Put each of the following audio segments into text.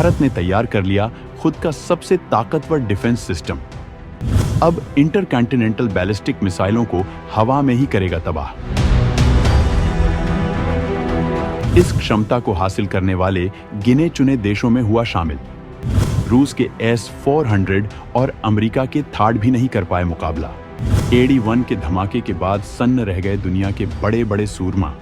भारत ने तैयार कर लिया खुद का सबसे ताकतवर डिफेंस सिस्टम। अब इंटरकॉन्टिनेंटल बैलिस्टिक मिसाइलों को हवा में ही करेगा तबाह। इस क्षमता को हासिल करने वाले गिने चुने देशों में हुआ शामिल रूस के S-400 और अमेरिका के थाड भी नहीं कर पाए मुकाबला। AD-1 के धमाके के बाद सन्न रह गए दुनिया के बड़े बड़े सूरमा।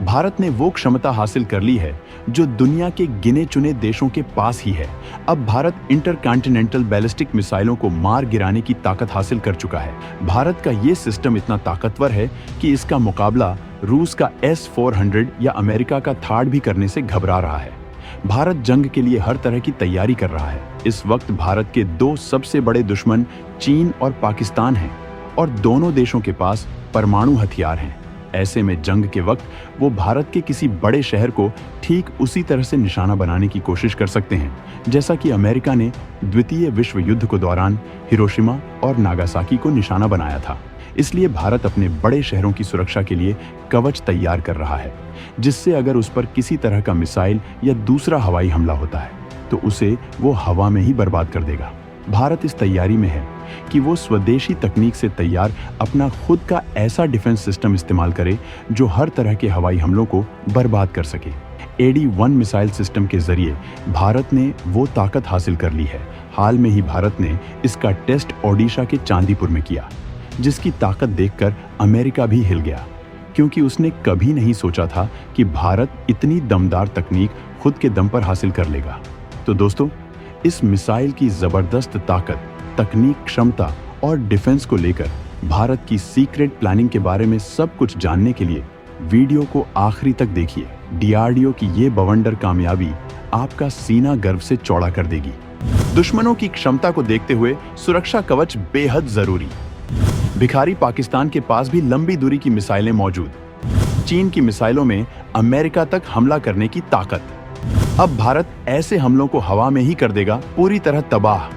भारत ने वो क्षमता हासिल कर ली है जो दुनिया के गिने चुने देशों के पास ही है। अब भारत इंटरकॉन्टिनेंटल बैलिस्टिक मिसाइलों को मार गिराने की ताकत हासिल कर चुका है। भारत का ये सिस्टम इतना ताकतवर है कि इसका मुकाबला रूस का S-400 या अमेरिका का थाड भी करने से घबरा रहा है। भारत जंग के लिए हर तरह की तैयारी कर रहा है। इस वक्त भारत के दो सबसे बड़े दुश्मन चीन और पाकिस्तान हैं और दोनों देशों के पास परमाणु हथियार हैं। ऐसे में जंग के वक्त वो भारत के किसी बड़े शहर को ठीक उसी तरह से निशाना बनाने की कोशिश कर सकते हैं जैसा कि अमेरिका ने द्वितीय विश्व युद्ध के दौरान हिरोशिमा और नागासाकी को निशाना बनाया था। इसलिए भारत अपने बड़े शहरों की सुरक्षा के लिए कवच तैयार कर रहा है, जिससे अगर उस पर किसी तरह का मिसाइल या दूसरा हवाई हमला होता है तो उसे वो हवा में ही बर्बाद कर देगा। भारत इस तैयारी में है कि वो स्वदेशी तकनीक से तैयार अपना खुद का ऐसा डिफेंस सिस्टम इस्तेमाल करे जो हर तरह के हवाई हमलों को बर्बाद कर सके। AD-1 मिसाइल सिस्टम के जरिए भारत ने वो ताकत हासिल कर ली है। हाल में ही भारत ने इसका टेस्ट ओडिशा के चांदीपुर में किया, जिसकी ताकत देखकर अमेरिका भी हिल गया, क्योंकि उसने कभी नहीं सोचा था कि भारत इतनी दमदार तकनीक खुद के दम पर हासिल कर लेगा। तो दोस्तों, इस मिसाइल की जबरदस्त ताकत, तकनीक, क्षमता और डिफेंस को लेकर भारत की सीक्रेट प्लानिंग के बारे में सब कुछ जानने के लिए वीडियो को आखिरी तक देखिए। DRDO की ये बवंडर कामयाबी आपका सीना गर्व से चौड़ा कर देगी। दुश्मनों की क्षमता को देखते हुए सुरक्षा कवच बेहद जरूरी। भिखारी पाकिस्तान के पास भी लंबी दूरी की मिसाइलें मौजूद। चीन की मिसाइलों में अमेरिका तक हमला करने की ताकत। अब भारत ऐसे हमलों को हवा में ही कर देगा पूरी तरह तबाह।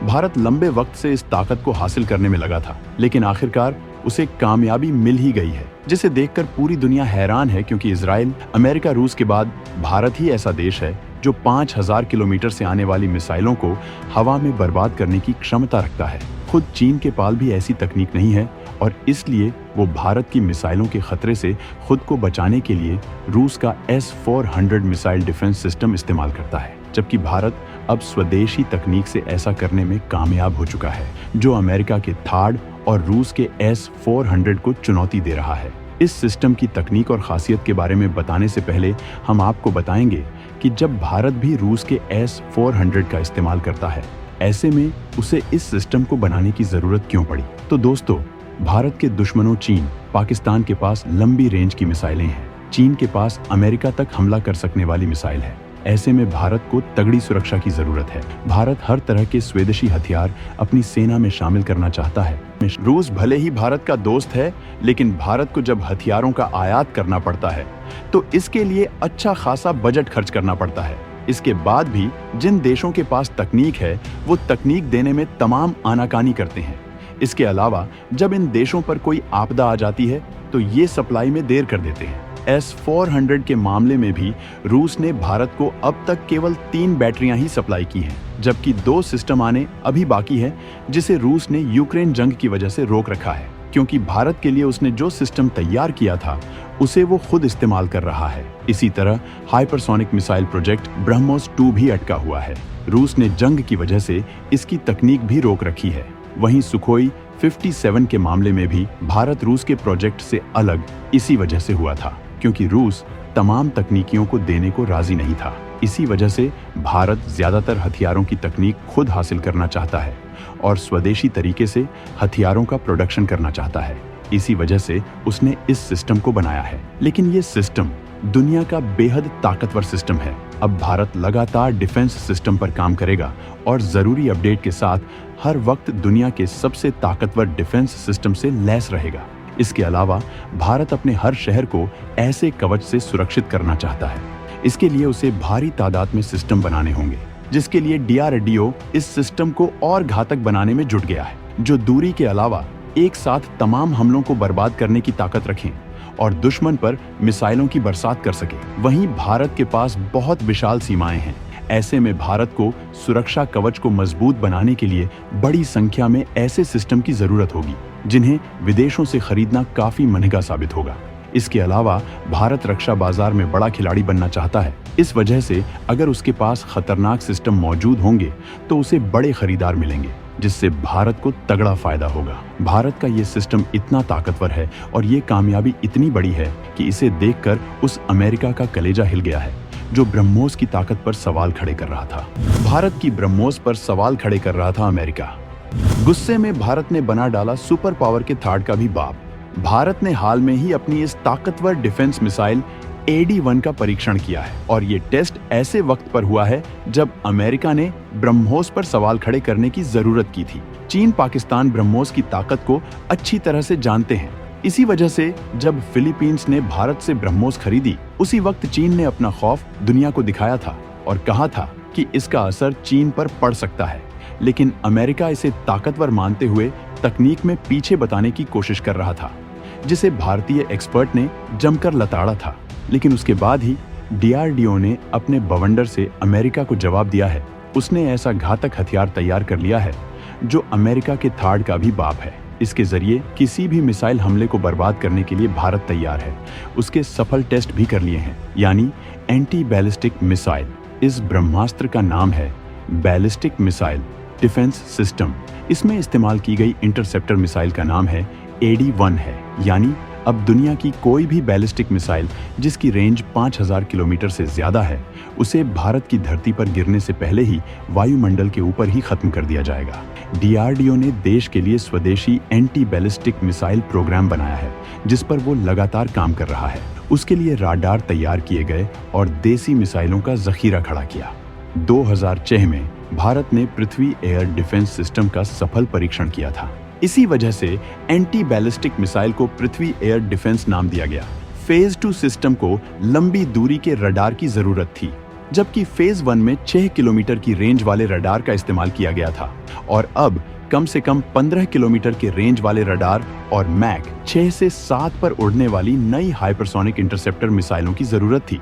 भारत लंबे वक्त से इस ताकत को हासिल करने में लगा था, लेकिन आखिरकार उसे कामयाबी मिल ही गई है, जिसे देखकर पूरी दुनिया हैरान है, क्योंकि इजराइल, अमेरिका, रूस के बाद भारत ही ऐसा देश है जो 5000 किलोमीटर से आने वाली मिसाइलों को हवा में बर्बाद करने की क्षमता रखता है। खुद चीन के पास भी ऐसी तकनीक नहीं है और इसलिए वो भारत की मिसाइलों के खतरे से खुद को बचाने के लिए रूस का S-400 मिसाइल डिफेंस सिस्टम इस्तेमाल करता है, जबकि भारत अब स्वदेशी तकनीक से ऐसा करने में कामयाब हो चुका है, जो अमेरिका के थाड और रूस के S-400 को चुनौती दे रहा है। इस सिस्टम की तकनीक और खासियत के बारे में बताने से पहले हम आपको बताएंगे कि जब भारत भी रूस के S-400 का इस्तेमाल करता है, ऐसे में उसे इस सिस्टम को बनाने की जरूरत क्यों पड़ी। तो दोस्तों, भारत के दुश्मनों चीन, पाकिस्तान के पास लंबी रेंज की मिसाइलें हैं। चीन के पास अमेरिका तक हमला कर सकने वाली मिसाइल है। ऐसे में भारत को तगड़ी सुरक्षा की जरूरत है। भारत हर तरह के स्वदेशी हथियार अपनी सेना में शामिल करना चाहता है। रूस भले ही भारत का दोस्त है, लेकिन भारत को जब हथियारों का आयात करना पड़ता है तो इसके लिए अच्छा खासा बजट खर्च करना पड़ता है। इसके बाद भी जिन देशों के पास तकनीक है, वो तकनीक देने में तमाम आनाकानी करते हैं। इसके अलावा जब इन देशों पर कोई आपदा आ जाती है तो ये सप्लाई में देर कर देते हैं। S-400 के मामले में भी रूस ने भारत को अब तक केवल 3 बैटरियां ही सप्लाई की हैं, जबकि 2 सिस्टम आने अभी बाकी है, जिसे रूस ने यूक्रेन जंग की वजह से रोक रखा है, क्योंकि भारत के लिए उसने जो सिस्टम तैयार किया था उसे वो खुद इस्तेमाल कर रहा है। इसी तरह हाइपरसोनिक मिसाइल प्रोजेक्ट ब्रह्मोस 2 भी अटका हुआ है। रूस ने जंग की वजह से इसकी तकनीक भी रोक रखी है। वहीं सुखोई 57 के मामले में भी भारत रूस के प्रोजेक्ट से अलग इसी वजह से हुआ था, क्योंकि रूस तमाम तकनीकियों को देने को राजी नहीं था। इसी वजह से भारत ज्यादातर हथियारों की तकनीक खुद हासिल करना चाहता है और स्वदेशी तरीके से हथियारों का प्रोडक्शन करना चाहता है। इसी वजह से उसने इस सिस्टम को बनाया है। लेकिन ये सिस्टम दुनिया का बेहद ताकतवर सिस्टम है। अब भारत लगातार डिफेंस सिस्टम पर काम करेगा और जरूरी अपडेट के साथ हर वक्त दुनिया के सबसे ताकतवर डिफेंस सिस्टम से लैस रहेगा। इसके अलावा भारत अपने हर शहर को ऐसे कवच से सुरक्षित करना चाहता है। इसके लिए उसे भारी तादाद में सिस्टम बनाने होंगे, जिसके लिए DRDO इस सिस्टम को और घातक बनाने में जुट गया है, जो दूरी के अलावा एक साथ तमाम हमलों को बर्बाद करने की ताकत रखें और दुश्मन पर मिसाइलों की बरसात कर सके। वहीं भारत के पास बहुत विशाल सीमाएं हैं। ऐसे में भारत को सुरक्षा कवच को मजबूत बनाने के लिए बड़ी संख्या में ऐसे सिस्टम की जरूरत होगी जिन्हें विदेशों से खरीदना काफी महंगा साबित होगा। इसके अलावा भारत रक्षा बाजार में बड़ा खिलाड़ी बनना चाहता है। इस वजह से अगर उसके पास खतरनाक सिस्टम मौजूद होंगे तो उसे बड़े खरीदार मिलेंगे, जिससे भारत को तगड़ा फायदा होगा। भारत का ये सिस्टम इतना ताकतवर है और ये कामयाबी इतनी बड़ी है कि इसे देखकर उस अमेरिका का कलेजा हिल गया है जो ब्रह्मोस की ताकत पर सवाल खड़े कर रहा था। भारत की ब्रह्मोस पर सवाल खड़े कर रहा था अमेरिका। गुस्से में भारत ने बना डाला सुपर पावर के थाड का भी बाप। भारत ने हाल में ही अपनी इस ताकतवर डिफेंस मिसाइल AD-1 का परीक्षण किया है और ये टेस्ट ऐसे वक्त पर हुआ है जब अमेरिका ने ब्रह्मोस पर सवाल खड़े करने की जरूरत की थी। चीन पाकिस्तान ब्रह्मोस की ताकत को अच्छी तरह से जानते हैं। इसी वजह से जब फिलीपींस ने भारत से ब्रह्मोस खरीदी, उसी वक्त चीन ने अपना खौफ दुनिया को दिखाया था और कहा था कि इसका असर चीन पर पड़ सकता है। लेकिन अमेरिका इसे ताकतवर मानते हुए तकनीक में पीछे बताने की कोशिश कर रहा था, जिसे भारतीय एक्सपर्ट ने जमकर लताड़ा था। लेकिन उसके बाद ही DRDO ने अपने बवंडर से अमेरिका को जवाब दिया है। उसने ऐसा घातक हथियार तैयार कर लिया है जो अमेरिका के थाड का भी बाप है। इसके जरिए किसी भी मिसाइल हमले को बर्बाद करने के लिए भारत तैयार है। उसके सफल टेस्ट भी कर लिए हैं, यानी एंटी बैलिस्टिक मिसाइल। इस ब्रह्मास्त्र का नाम है बैलिस्टिक मिसाइल डिफेंस सिस्टम। इसमें इस्तेमाल की गई इंटरसेप्टर मिसाइल का नाम है AD-1 है, यानी अब दुनिया की कोई भी बैलिस्टिक मिसाइल जिसकी रेंज 5000 किलोमीटर से ज्यादा है, उसे भारत की धरती पर गिरने से पहले ही वायुमंडल के ऊपर ही खत्म कर दिया जाएगा। DRDO ने देश के लिए स्वदेशी एंटी बैलिस्टिक मिसाइल प्रोग्राम बनाया है, जिस पर वो लगातार काम कर रहा है। उसके लिए राडार तैयार किए गए और देसी मिसाइलों का जखीरा खड़ा किया। 2006 में भारत ने पृथ्वी एयर डिफेंस सिस्टम का सफल परीक्षण किया था। इसी वजह से एंटी बैलिस्टिक मिसाइल को पृथ्वी एयर डिफेंस नाम दिया गया। फेज 2 सिस्टम को लंबी दूरी के रडार की जरूरत थी, जबकि फेज 1 में 6 किलोमीटर की रेंज वाले रडार का इस्तेमाल किया गया था और अब कम से कम 15 किलोमीटर के रेंज वाले रडार और मैक 6 से 7 पर उड़ने वाली नई हाइपरसोनिक इंटरसेप्टर मिसाइलों की जरूरत थी,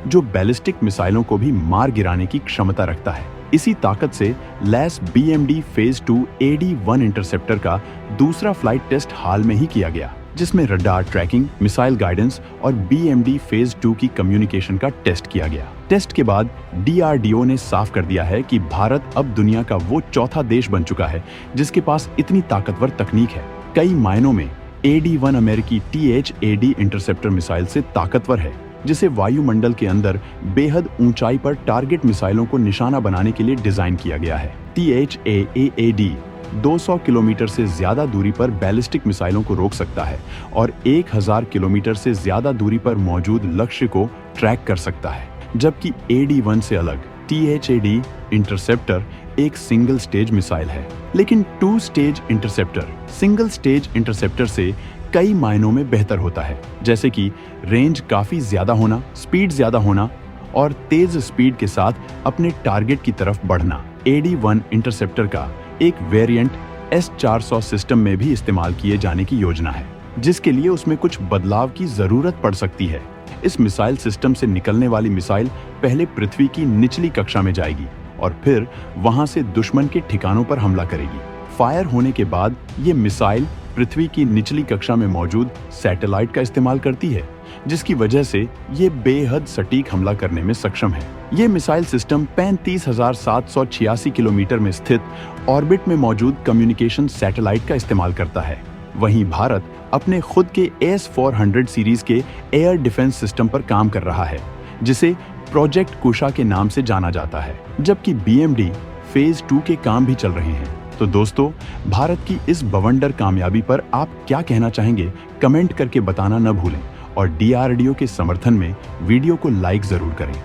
जो बैलिस्टिक मिसाइलों को भी मार गिराने की क्षमता रखता है। इसी ताकत से lace BMD phase 2 AD-1 interceptor का दूसरा फ्लाइट टेस्ट हाल में ही किया गया, जिसमें रडार ट्रैकिंग, मिसाइल गाइडेंस और BMD फेज 2 की कम्युनिकेशन का टेस्ट किया गया। टेस्ट के बाद DRDO ने साफ कर दिया है कि भारत अब दुनिया का वो चौथा देश बन चुका है जिसके पास इतनी ताकतवर तकनीक है। कई मायनों में AD-1 अमेरिकी THAD इंटरसेप्टर मिसाइल से ताकतवर है, जिसे वायुमंडल के अंदर बेहद ऊंचाई पर टारगेट मिसाइलों को निशाना बनाने के लिए डिजाइन किया गया है। THAAD 200 किलोमीटर से ज्यादा दूरी पर बैलिस्टिक मिसाइलों को रोक सकता है और 1000 किलोमीटर से ज्यादा दूरी पर मौजूद लक्ष्य को ट्रैक कर सकता है, जबकि AD-1 से अलग THAD इंटरसेप्टर एक सिंगल स्टेज मिसाइल है। लेकिन 2 stage interceptor single stage interceptor से कई मायनों में बेहतर होता है, जैसे कि रेंज काफी ज्यादा होना, स्पीड ज्यादा होना और तेज स्पीड के साथ अपने टारगेट की तरफ बढ़ना। AD-1 इंटरसेप्टर का एक वेरिएंट S-400 सिस्टम में भी इस्तेमाल किए जाने की योजना है, जिसके लिए उसमें कुछ बदलाव की जरूरत पड़ सकती है। इस मिसाइल सिस्टम से निकलने वाली मिसाइल पहले पृथ्वी की निचली कक्षा में जाएगी और फिर वहां से दुश्मन के ठिकानों पर हमला करेगी। फायर होने के बाद ये मिसाइल पृथ्वी की निचली कक्षा में मौजूद सैटेलाइट का इस्तेमाल करती है, जिसकी वजह से ये बेहद सटीक हमला करने में सक्षम है। ये मिसाइल सिस्टम 35,786 किलोमीटर में स्थित ऑर्बिट में मौजूद कम्युनिकेशन सैटेलाइट का इस्तेमाल करता है। वहीं भारत अपने खुद के AS-400 सीरीज के एयर डिफेंस सिस्टम पर काम कर रहा है, जिसे प्रोजेक्ट कुशा के नाम से जाना जाता है, जबकि BMD फेज 2 के काम भी चल रहे हैं। तो दोस्तों, भारत की इस बवंडर कामयाबी पर आप क्या कहना चाहेंगे, कमेंट करके बताना न भूलें और DRDO के समर्थन में वीडियो को लाइक जरूर करें।